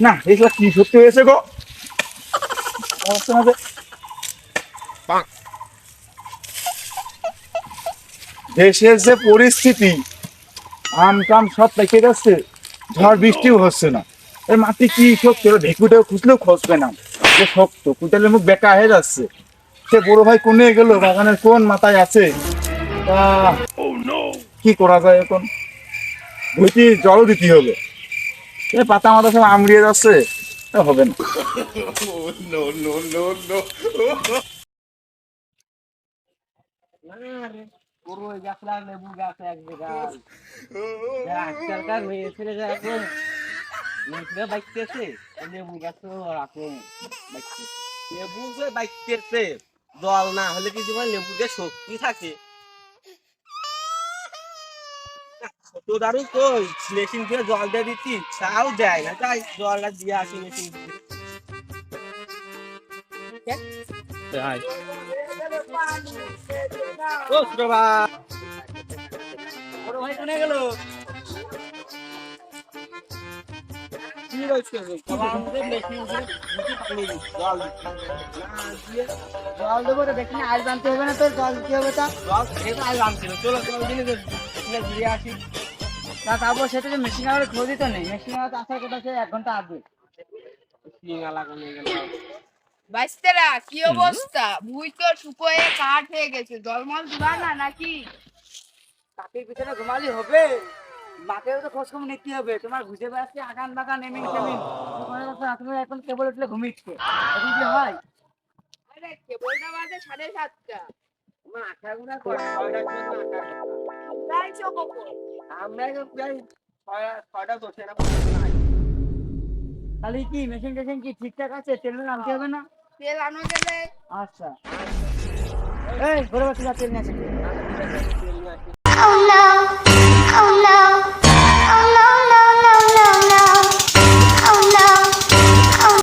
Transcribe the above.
না এগুলো কি সত্যি হয়েছে গো? অবস্থা না যে দেশের যে পরিস্থিতি, আম টাম সব পেকে যাচ্ছে, ঝড় বৃষ্টিও হচ্ছে না। এর মাটি কি শক্ত, ঢেকুটাও খুঁজলেও খসবে না, যে শক্ত কুটালের মুখ বেকা হয়ে যাচ্ছে। সে বড় ভাই কোনে গেল, বাগানের কোন মাথায় আছে? আহ, কি করা যায় এখন? ভুইটি জলও দিতে হবে, এ পাতা মাথা সব আমড়িয়ে যাচ্ছে, এ হবে না। পুরো গাছ আর লেবু গাছ এক জায়গায়। আজকালকার হয়েছে রে এখন লেবুটা বাইতেছে, লেবু গাছও এখন বাইতেছে। লেবু যে বাইতেছে, জল না হলে কি তোমার লেবুতে শক্তি থাকে? ছোট দারু কই মেশিন দিয়ে জল দিয়ে দিচ্ছি, তাও দেয় না। তাই জলটা দিয়ে আসি মেশিন দিয়ে। তাই ও ছোট ভাই, ছোট ভাই কোনে গেল? কি হয়েছে? আমাদের মেশিন দিয়ে দিচ্ছি পানি দিচ্ছি, জল দিচ্ছি। না দিয়ে জল দেবো রে, দেখি আজ আনতে হবে না, তোর জল দিতে হবে। তা জল খেয়ে আজ আনতে হবে, চলো জল দিলে ঘুরে আসি। তা তারপর সেটা যে মেশিন আবার খোঁজই তো নেই, মেশিন আবার আসার কথা সে 1 ঘন্টা আগে। বাইস্তেরা কি অবস্থা? ভুই তো শুকোয়ে কাঠ হয়ে গেছে, জলমল দিবা না নাকি? কাকের পিছনে ঘুমালি হবে? মাকেও তো খোঁজ খবর নিতে হবে। তোমার ঘুষে বেড়াচ্ছে আগান বাগান এমিং সেমিং, তুমি এখন কেবল উঠলে ঘুমিচ্ছে, এখন কি হয়? আরে কেবলটা বাজে 7:30। তোমার আঠার গুণা করে 6টার জন্য আঠার। যাইছো কখন? আমরা তো প্রায় 6টা 10 এরকম নাই। তাহলে কি মেশিন টেশিন কি ঠিকঠাক আছে? তেল মেল আনতে হবে না? তেল আনো গেলে আচ্ছা, এই ঘরে বসে যা তেল নিয়ে আসি।